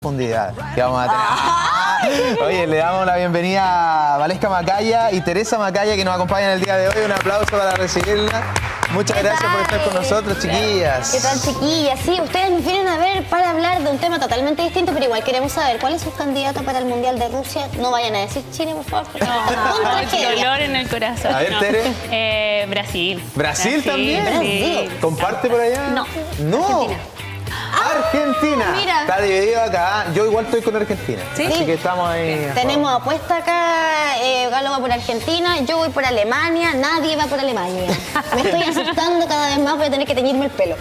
Profundidad que vamos a tener. Oye, le damos la bienvenida a Valesca Macaya y Teresa Macaya, que nos acompañan el día de hoy. Un aplauso para recibirla. Muchas gracias por estar con nosotros, chiquillas. ¿Qué tal, chiquillas? Sí, ustedes nos vienen a ver para hablar de un tema totalmente distinto, pero igual queremos saber cuál es su candidato para el Mundial de Rusia. No vayan a decir Chile, por favor. No, dolor en el corazón. A ver, no. Tere. Brasil. ¿Brasil también? Brasil. ¿Comparte por allá? No. No. Argentina. Mira. Está dividido acá. Yo igual estoy con Argentina. ¿Sí? Así que estamos ahí. Tenemos apuesta acá, Galo va por Argentina, yo voy por Alemania, nadie va por Alemania. Me estoy asustando cada vez más, voy a tener que teñirme el pelo.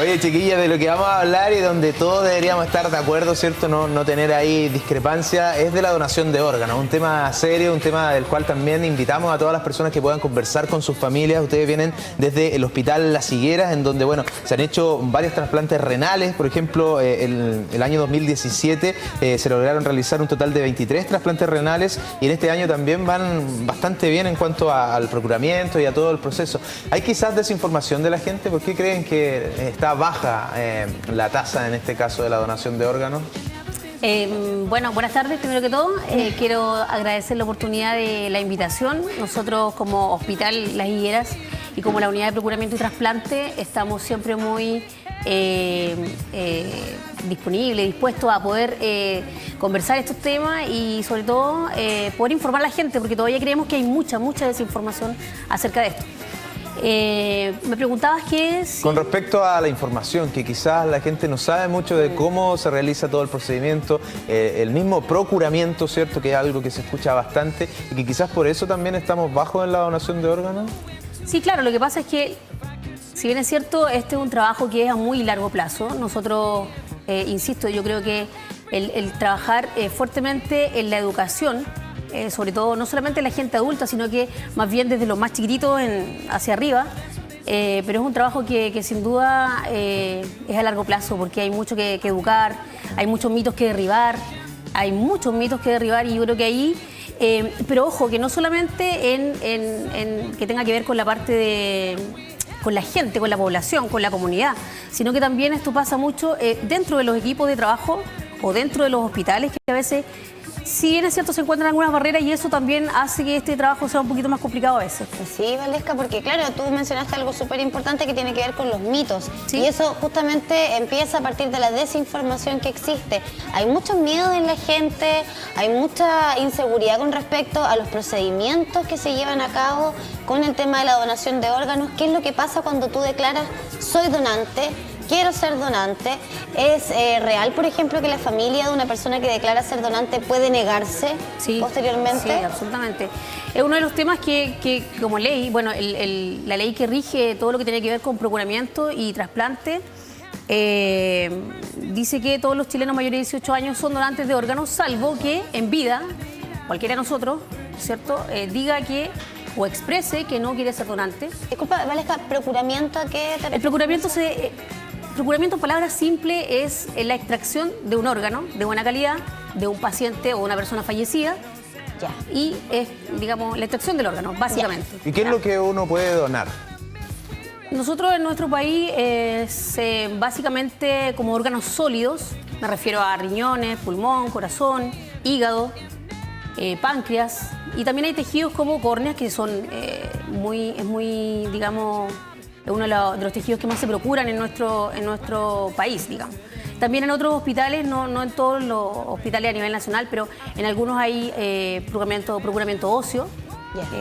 Oye, chiquillas, de lo que vamos a hablar y donde todos deberíamos estar de acuerdo, ¿cierto? No tener ahí discrepancia, es de la donación de órganos. Un tema serio, un tema del cual también invitamos a todas las personas que puedan conversar con sus familias. Ustedes vienen desde el Hospital Las Higueras, en donde, bueno, se han hecho varios trasplantes renales. Por ejemplo, el año 2017 se lograron realizar un total de 23 trasplantes renales y en este año también van bastante bien en cuanto al procuramiento y a todo el proceso. ¿Hay quizás desinformación de la gente? ¿Por qué creen que está baja la tasa en este caso de la donación de órganos? Bueno, buenas tardes, primero que todo. Quiero agradecer la oportunidad de la invitación. Nosotros como Hospital Las Higueras y como la Unidad de Procuramiento y Trasplante estamos siempre muy disponibles, dispuestos a poder conversar estos temas y sobre todo poder informar a la gente, porque todavía creemos que hay mucha desinformación acerca de esto. Me preguntabas qué es... Con respecto a la información, que quizás la gente no sabe mucho de cómo se realiza todo el procedimiento, el mismo procuramiento, ¿cierto? Que es algo que se escucha bastante y que quizás por eso también estamos bajos en la donación de órganos. Sí, claro, lo que pasa es que, si bien es cierto, este es un trabajo que es a muy largo plazo. Nosotros, insisto, yo creo que el trabajar fuertemente en la educación, sobre todo no solamente la gente adulta, sino que más bien desde los más chiquititos hacia arriba, pero es un trabajo que sin duda es a largo plazo, porque hay mucho que educar, hay muchos mitos que derribar, y yo creo que ahí... pero ojo, que no solamente en que tenga que ver con la parte con la gente, con la población, con la comunidad, sino que también esto pasa mucho dentro de los equipos de trabajo o dentro de los hospitales, que a veces, si bien es cierto, se encuentran algunas barreras y eso también hace que este trabajo sea un poquito más complicado a veces. Sí, Valesca, porque claro, tú mencionaste algo súper importante que tiene que ver con los mitos. ¿Sí? Y eso justamente empieza a partir de la desinformación que existe. Hay muchos miedos en la gente, hay mucha inseguridad con respecto a los procedimientos que se llevan a cabo con el tema de la donación de órganos. ¿Qué es lo que pasa cuando tú declaras soy donante? Quiero ser donante. ¿Es real, por ejemplo, que la familia de una persona que declara ser donante puede negarse posteriormente? Sí, absolutamente. Es uno de los temas que como ley, bueno, la ley que rige todo lo que tiene que ver con procuramiento y trasplante, dice que todos los chilenos mayores de 18 años son donantes de órganos, salvo que en vida, cualquiera de nosotros, ¿cierto?, diga que o exprese que no quiere ser donante. Disculpa, Valesca, ¿procuramiento a qué te refieres? El procuramiento, en palabras simples, es la extracción de un órgano de buena calidad de un paciente o una persona fallecida. Ya. Y es, digamos, la extracción del órgano, básicamente. ¿Y qué es lo que uno puede donar? Nosotros en nuestro país, básicamente como órganos sólidos, me refiero a riñones, pulmón, corazón, hígado, páncreas, y también hay tejidos como córneas que son digamos, uno de los tejidos que más se procuran en nuestro país, digamos. También en otros hospitales, no en todos los hospitales a nivel nacional, pero en algunos hay procuramiento óseo,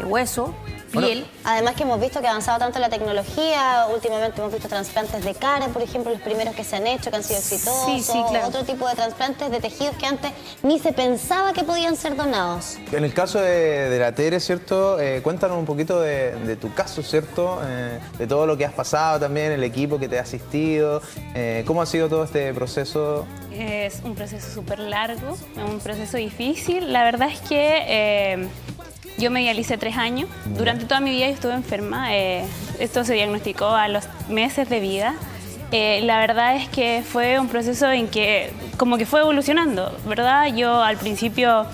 hueso, piel. Bueno, además que hemos visto que ha avanzado tanto la tecnología, últimamente hemos visto trasplantes de cara, por ejemplo, los primeros que se han hecho, que han sido exitosos, sí, claro. Otro tipo de trasplantes de tejidos que antes ni se pensaba que podían ser donados. En el caso de la Tere, ¿cierto? Cuéntanos un poquito de tu caso, ¿cierto? De todo lo que has pasado también, el equipo que te ha asistido. ¿Cómo ha sido todo este proceso? Es un proceso súper largo, un proceso difícil. La verdad es que yo me dialicé 3 años. Durante toda mi vida yo estuve enferma. Esto se diagnosticó a los meses de vida. La verdad es que fue un proceso en que como que fue evolucionando, ¿verdad? Yo al principio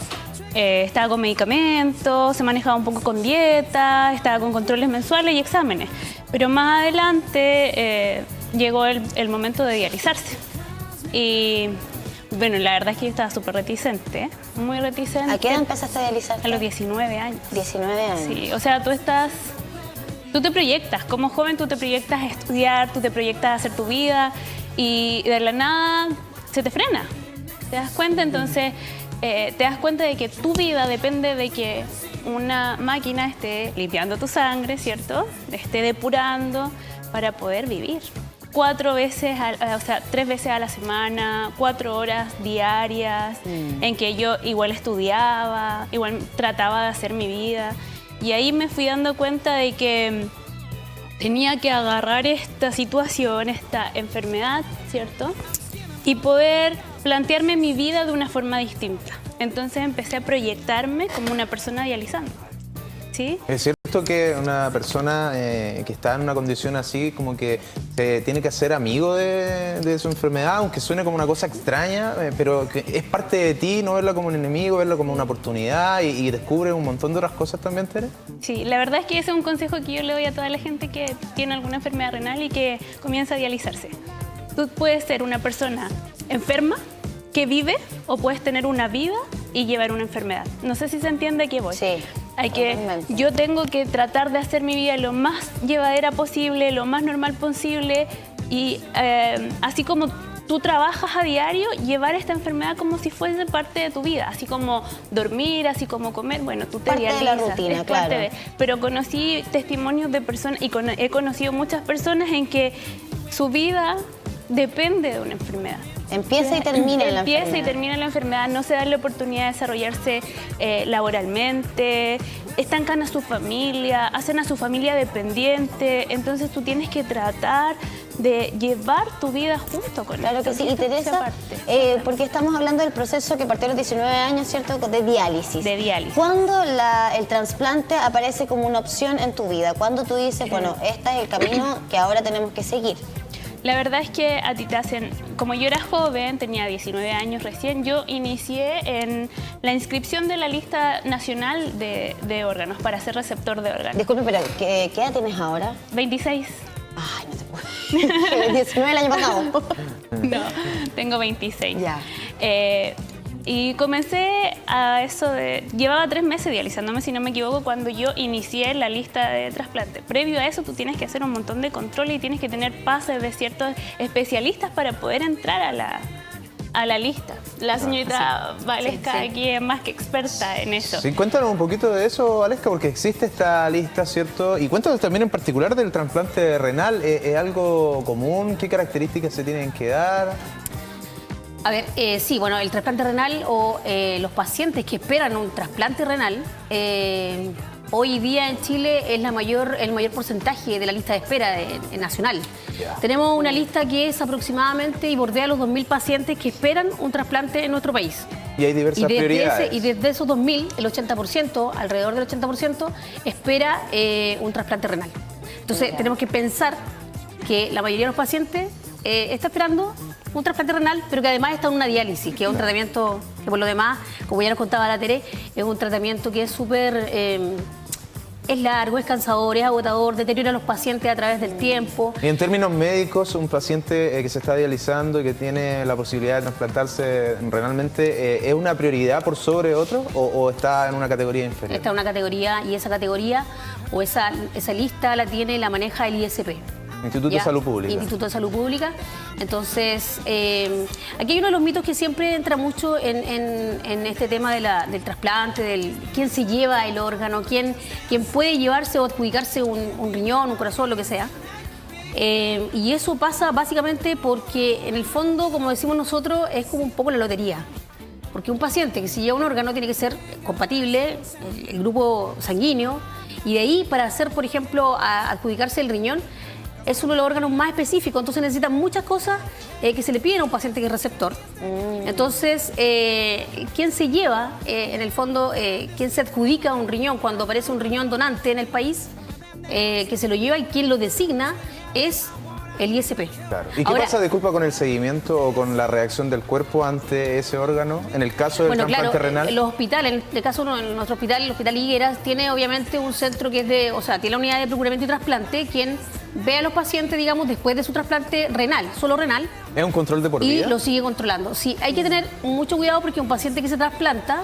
estaba con medicamentos, se manejaba un poco con dieta, estaba con controles mensuales y exámenes. Pero más adelante llegó el momento de dializarse. Y Bueno, la verdad es que yo estaba súper reticente, muy reticente. ¿A qué edad empezaste a dializar? A los 19 años. 19 años. Sí, o sea, tú te proyectas, como joven tú te proyectas a estudiar, tú te proyectas a hacer tu vida y de la nada se te frena. ¿Te das cuenta? Entonces, te das cuenta de que tu vida depende de que una máquina esté limpiando tu sangre, ¿cierto? Esté depurando para poder vivir. 3 veces a la semana, 4 horas diarias, en que yo igual estudiaba, igual trataba de hacer mi vida. Y ahí me fui dando cuenta de que tenía que agarrar esta situación, esta enfermedad, ¿cierto? Y poder plantearme mi vida de una forma distinta. Entonces empecé a proyectarme como una persona dializando, ¿sí? Es cierto que una persona que está en una condición así, como que se tiene que hacer amigo de su enfermedad, aunque suene como una cosa extraña, pero que es parte de ti, no verla como un enemigo, verla como una oportunidad y descubre un montón de otras cosas también, Tere. Sí, la verdad es que ese es un consejo que yo le doy a toda la gente que tiene alguna enfermedad renal y que comienza a dializarse. Tú puedes ser una persona enferma que vive o puedes tener una vida y llevar una enfermedad. No sé si se entiende a qué voy. Sí. Yo tengo que tratar de hacer mi vida lo más llevadera posible, lo más normal posible y así como tú trabajas a diario, llevar esta enfermedad como si fuese parte de tu vida, así como dormir, así como comer, bueno, tú te parte dializas. de la rutina, es claro. Pero conocí testimonios de personas y he conocido muchas personas en que su vida depende de una enfermedad. Empieza y termina en la enfermedad. Empieza y termina la enfermedad, no se da la oportunidad de desarrollarse laboralmente, estancan a su familia, hacen a su familia dependiente, entonces tú tienes que tratar de llevar tu vida junto con Claro esto. que sí. Y Teresa, porque estamos hablando del proceso que partió a los 19 años, ¿cierto?, de diálisis. De diálisis. ¿Cuándo el trasplante aparece como una opción en tu vida? ¿Cuándo tú dices, bueno, este es el camino que ahora tenemos que seguir? La verdad es que a ti te hacen, como yo era joven, tenía 19 años recién, yo inicié en la inscripción de la lista nacional de órganos para ser receptor de órganos. Disculpe, pero ¿qué edad tienes ahora? 26. Ay, no te puedo. 19 el año pasado. No, tengo 26. Ya. Y comencé a eso de... Llevaba 3 meses dializándome, si no me equivoco, cuando yo inicié la lista de trasplante. Previo a eso, tú tienes que hacer un montón de controles y tienes que tener pases de ciertos especialistas para poder entrar a la lista. La señorita Valesca sí. aquí es más que experta en eso. Sí, cuéntanos un poquito de eso, Valesca, porque existe esta lista, ¿cierto? Y cuéntanos también en particular del trasplante renal. ¿Es algo común? ¿Qué características se tienen que dar? A ver, sí, bueno, el trasplante renal o los pacientes que esperan un trasplante renal, hoy día en Chile es el mayor porcentaje de la lista de espera nacional. Yeah. Tenemos una lista que es aproximadamente y bordea los 2.000 pacientes que esperan un trasplante en nuestro país. Y hay diversas prioridades. Y desde esos 2.000, el 80%, alrededor del 80%, espera un trasplante renal. Entonces, tenemos que pensar que la mayoría de los pacientes está esperando un trasplante renal, pero que además está en una diálisis, que es un tratamiento que por lo demás, como ya nos contaba la Tere, es un tratamiento que es súper... es largo, es cansador, es agotador, deteriora a los pacientes a través del tiempo. Y en términos médicos, un paciente que se está dializando y que tiene la posibilidad de trasplantarse renalmente, ¿es una prioridad por sobre otro o está en una categoría inferior? Está en una categoría y esa categoría o esa lista la maneja el ISP. Instituto de Salud Pública. Instituto de Salud Pública. Entonces, aquí hay uno de los mitos que siempre entra mucho en este tema del trasplante, del quién se lleva el órgano, quién puede llevarse o adjudicarse un riñón, un corazón, lo que sea. Y eso pasa básicamente porque, en el fondo, como decimos nosotros, es como un poco la lotería. Porque un paciente que se lleva un órgano tiene que ser compatible, el grupo sanguíneo, y de ahí para hacer, por ejemplo, adjudicarse el riñón, es uno de los órganos más específicos, entonces necesita muchas cosas que se le piden a un paciente que es receptor. Entonces, ¿quién se lleva, en el fondo, quién se adjudica un riñón cuando aparece un riñón donante en el país, que se lo lleva y quién lo designa es el ISP. Claro. ¿Y qué pasa, disculpa, con el seguimiento o con la reacción del cuerpo ante ese órgano? En el caso del trasplante renal. Los hospitales, en el caso de nuestro hospital, el Hospital Higueras, tiene obviamente un centro que es tiene la unidad de procuramiento y trasplante, quien ve a los pacientes, digamos, después de su trasplante renal, solo renal. ¿Es un control de por Y vida? lo sigue controlando. Sí, hay que tener mucho cuidado porque un paciente que se trasplanta,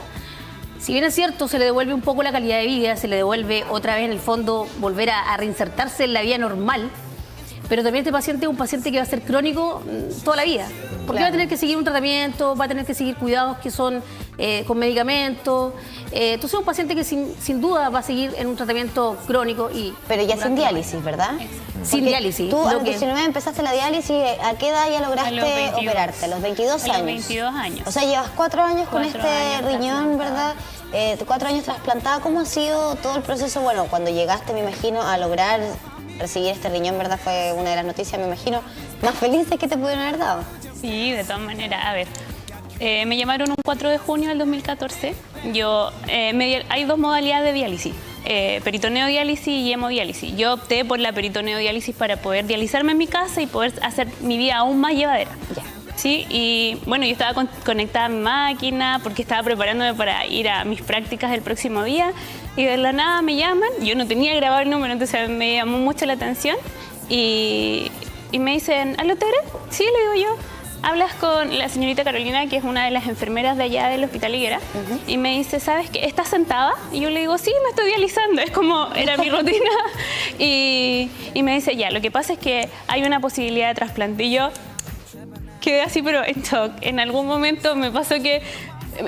si bien es cierto, se le devuelve un poco la calidad de vida, se le devuelve otra vez en el fondo volver a reinsertarse en la vida normal, pero también este paciente es un paciente que va a ser crónico toda la vida, porque Claro. va a tener que seguir un tratamiento, va a tener que seguir cuidados que son con medicamentos, entonces es un paciente que sin duda va a seguir en un tratamiento crónico y... Pero ya sin diálisis, ¿verdad? Sin Porque diálisis. Tú a lo los que- 19 empezaste la diálisis, ¿a qué edad ya lograste A los 22. operarte? A los 22 A los años. 22 años. O sea, llevas 4 años con 4 este años riñón, trasplantada. ¿verdad? 4 años trasplantada. ¿Cómo ha sido todo el proceso? Bueno, cuando llegaste, me imagino, a lograr recibir este riñón, ¿verdad? Fue una de las noticias, me imagino, más felices que te pudieron haber dado. Sí, de todas maneras. A ver, me llamaron un 4 de junio del 2014. Hay dos modalidades de diálisis, peritoneodiálisis y hemodiálisis. Yo opté por la peritoneodiálisis para poder dializarme en mi casa y poder hacer mi vida aún más llevadera. Ya. Sí, y bueno, yo estaba conectada a mi máquina porque estaba preparándome para ir a mis prácticas el próximo día y de la nada me llaman. Yo no tenía grabado el número, entonces me llamó mucho la atención y me dicen, ¿aló, Tere? Sí, le digo yo. Hablas con la señorita Carolina, que es una de las enfermeras de allá del Hospital Higuera, y me dice, ¿sabes qué? ¿Estás sentada? Y yo le digo, sí, me estoy dializando, es como, era mi rutina. Y me dice, ya, lo que pasa es que hay una posibilidad de trasplante. Y yo quedé así, pero en shock. En algún momento me pasó que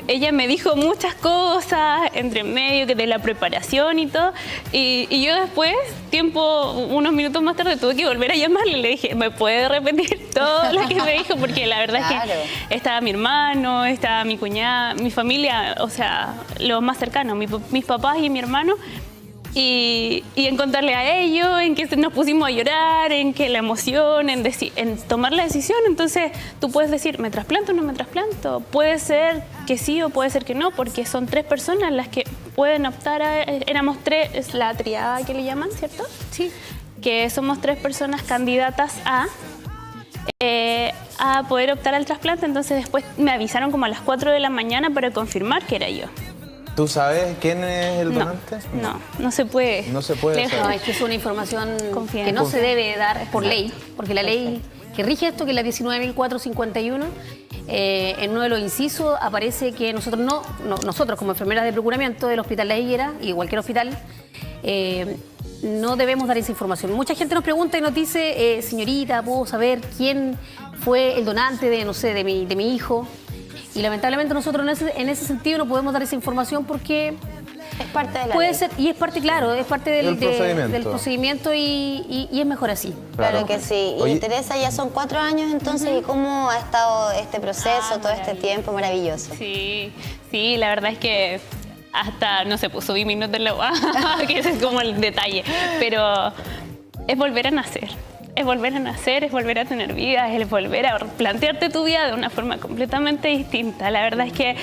ella me dijo muchas cosas entre medio que de la preparación y todo, y yo después, unos minutos más tarde, tuve que volver a llamarle y le dije, ¿me puede repetir todo lo que me dijo? Porque la verdad Claro. es que estaba mi hermano, estaba mi cuñada, mi familia, o sea, los más cercanos, mis papás y mi hermano. Y en contarle a ellos, en que nos pusimos a llorar, en que la emoción, en tomar la decisión. Entonces tú puedes decir, ¿me trasplanto o no me trasplanto? Puede ser que sí o puede ser que no, porque son 3 personas las que pueden optar éramos 3, es la triada que le llaman, ¿cierto? Sí. Que somos 3 personas candidatas a poder optar al trasplante. Entonces después me avisaron como a las 4 de la mañana para confirmar que era yo. ¿Tú sabes quién es el No, donante? no se puede. No se puede Legal. saber. No, es que es una información Confidencial. que no se debe dar por ley, porque la ley que rige esto, que es la 19.451, en uno de los incisos aparece que nosotros como enfermeras de procuramiento del Hospital La Higuera y cualquier hospital, no debemos dar esa información. Mucha gente nos pregunta y nos dice, señorita, ¿puedo saber quién fue el donante de, no sé, de mi hijo? Y lamentablemente nosotros en ese sentido no podemos dar esa información porque Es parte de la puede ley. ser, y es parte, claro, es parte Del procedimiento. del procedimiento y es mejor así. Claro que sí. Y Oye, Teresa, ya son 4 años entonces, ¿y cómo ha estado este proceso, todo este tiempo maravilloso? Sí, sí, la verdad es que hasta, no sé, pues subí mi nota en la UA, que ese es como el detalle, pero es volver a nacer. Es volver a nacer, es volver a tener vida, es volver a plantearte tu vida de una forma completamente distinta. La verdad es que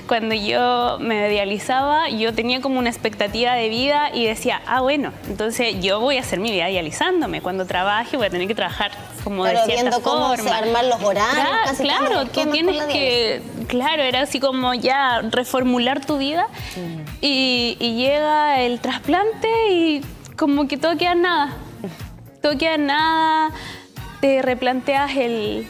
cuando yo me dializaba, yo tenía como una expectativa de vida y decía, bueno, entonces yo voy a hacer mi vida dializándome. Cuando trabaje voy a tener que trabajar como Claro, de cierta viendo cómo forma. armar los horarios, casi Claro, todo, tú ¿qué más tienes con la que, claro, era así como ya reformular tu vida y llega el trasplante y como que todo queda en nada. Todo queda en nada, te replanteas el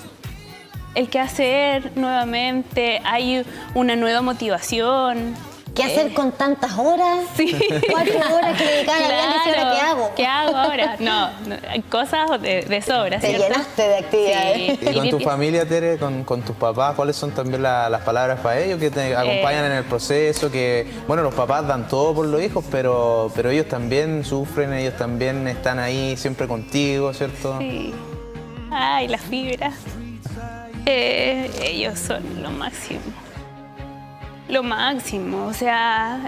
qué hacer nuevamente, hay una nueva motición. ¿Qué hacer con tantas horas? Sí. 4 horas que dedicar a la diálisis, ¿ahora qué hago? ¿Qué hago ahora? No, hay cosas de sobra, Te ¿cierto? llenaste de actividades. Sí. ¿Y con tu familia, Tere, con tus papás, cuáles son también las palabras para ellos que te acompañan en el proceso? Que, bueno, los papás dan todo por los hijos, pero ellos también sufren, ellos también están ahí siempre contigo, ¿cierto? Sí. Ay, las fibras. Ellos son lo máximo. Lo máximo, o sea,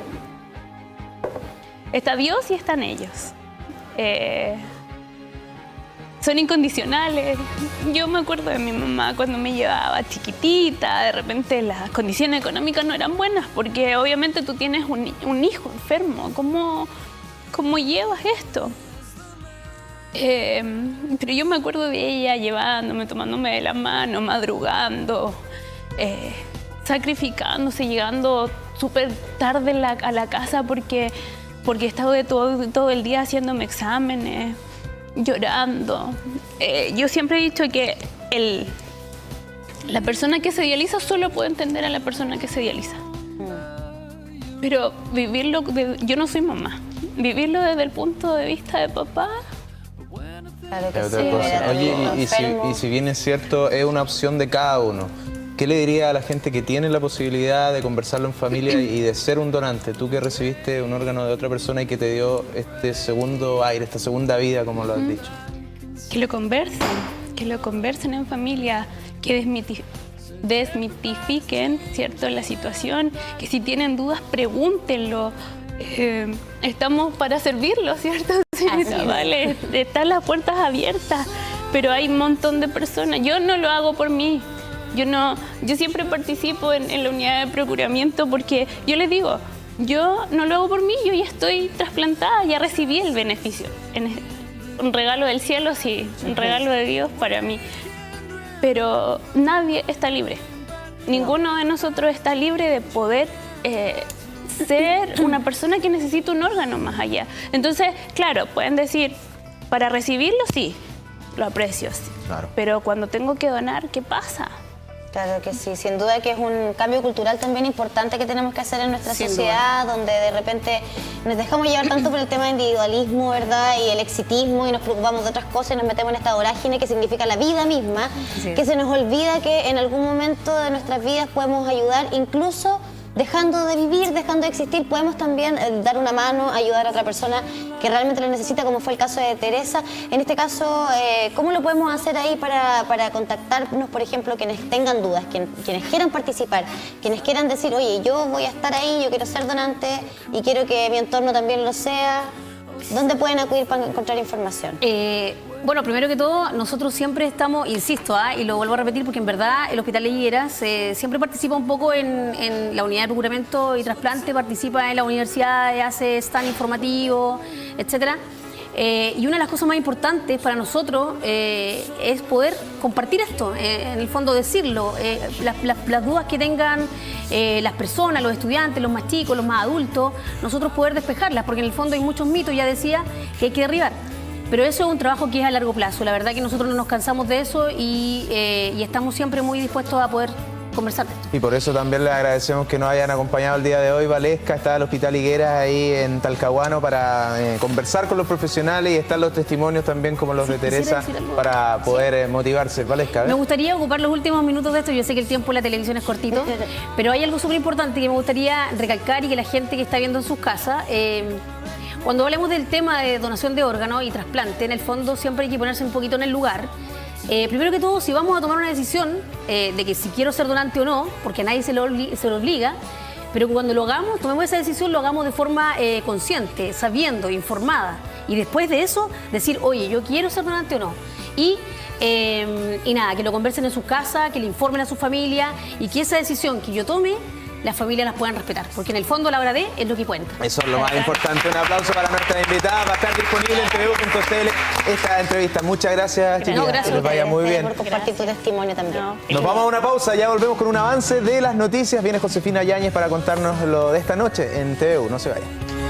está Dios y están ellos. Son incondicionales. Yo me acuerdo de mi mamá cuando me llevaba chiquitita, de repente las condiciones económicas no eran buenas, porque obviamente tú tienes un hijo enfermo. ¿Cómo llevas esto? Pero yo me acuerdo de ella llevándome, tomándome de la mano, madrugando, sacrificándose, llegando súper tarde a la casa porque estaba todo el día haciéndome exámenes. llorando. Yo siempre he dicho que la persona que se dializa solo puede entender a la persona que se dializa. Pero vivirlo, yo no soy mamá, vivirlo desde el punto de vista de papá. Claro que Es sí, otra cosa. ver a tu Oye, hijo enfermo. y si bien es cierto, es una opción de cada uno, ¿qué le diría a la gente que tiene la posibilidad de conversarlo en familia y de ser un donante? Tú que recibiste un órgano de otra persona y que te dio este segundo aire, esta segunda vida, como lo has dicho. Que lo conversen en familia, que desmitifiquen, ¿cierto?, la situación, que si tienen dudas, pregúntenlo. Estamos para servirlo, ¿cierto? Señorita, vale, están las puertas abiertas, pero hay un montón de personas. Yo no lo hago por mí. Yo siempre participo en la unidad de procuramiento porque yo les digo, yo no lo hago por mí, yo ya estoy trasplantada, ya recibí el beneficio. Un regalo del cielo, sí, un regalo de Dios para mí. Pero nadie está libre. Ninguno de nosotros está libre de poder ser una persona que necesita un órgano más allá. Entonces, claro, pueden decir, para recibirlo sí, lo aprecio, sí. Claro. Pero cuando tengo que donar, ¿qué pasa? Claro que sí, sin duda que es un cambio cultural también importante que tenemos que hacer en nuestra sociedad, donde de repente nos dejamos llevar tanto por el tema de individualismo, ¿verdad? Y el exitismo, y nos preocupamos de otras cosas y nos metemos en esta vorágine que significa la vida misma, que se nos olvida que en algún momento de nuestras vidas podemos ayudar, incluso dejando de vivir, dejando de existir, podemos también dar una mano, ayudar a otra persona que realmente lo necesita, como fue el caso de Teresa. En este caso, ¿cómo lo podemos hacer ahí para contactarnos, por ejemplo, quienes tengan dudas, quienes quieran participar, quienes quieran decir, oye, yo voy a estar ahí, yo quiero ser donante y quiero que mi entorno también lo sea? ¿Dónde pueden acudir para encontrar información? Bueno, primero que todo, nosotros siempre estamos, insisto, y lo vuelvo a repetir porque en verdad el Hospital de Higueras siempre participa un poco en la unidad de procuramiento y trasplante, participa en la universidad, hace stand informativo, etcétera. Y una de las cosas más importantes para nosotros es poder compartir esto, en el fondo decirlo, las dudas que tengan las personas, los estudiantes, los más chicos, los más adultos, nosotros poder despejarlas, porque en el fondo hay muchos mitos, ya decía, que hay que derribar. Pero eso es un trabajo que es a largo plazo, la verdad que nosotros no nos cansamos de eso y estamos siempre muy dispuestos a poder conversar de esto. Y por eso también les agradecemos que nos hayan acompañado el día de hoy. Valesca está al Hospital Higueras ahí en Talcahuano para conversar con los profesionales y están los testimonios también como los de Teresa para poder motivarse. Valesca, me gustaría ocupar los últimos minutos de esto. Yo sé que el tiempo en la televisión es cortito, pero hay algo súper importante que me gustaría recalcar y que la gente que está viendo en sus casas... Cuando hablemos del tema de donación de órganos y trasplante, en el fondo siempre hay que ponerse un poquito en el lugar. Primero que todo, si vamos a tomar una decisión de que si quiero ser donante o no, porque a nadie se lo obliga, pero cuando lo hagamos, tomemos esa decisión, lo hagamos de forma consciente, sabiendo, informada. Y después de eso, decir, oye, yo quiero ser donante o no. Y nada, que lo conversen en sus casas, que le informen a su familia y que esa decisión que yo tome, las familias las puedan respetar, porque en el fondo la hora de es lo que cuenta. Eso es lo más importante. Un aplauso para nuestra invitada. Va a estar disponible en tvu.cl esta entrevista. Muchas gracias, chiquillas. No, gracias que les vaya muy bien. por compartir tu testimonio también. Nos vamos a una pausa, ya volvemos con un avance de las noticias. Viene Josefina Yáñez para contarnos lo de esta noche en TVU. No se vayan.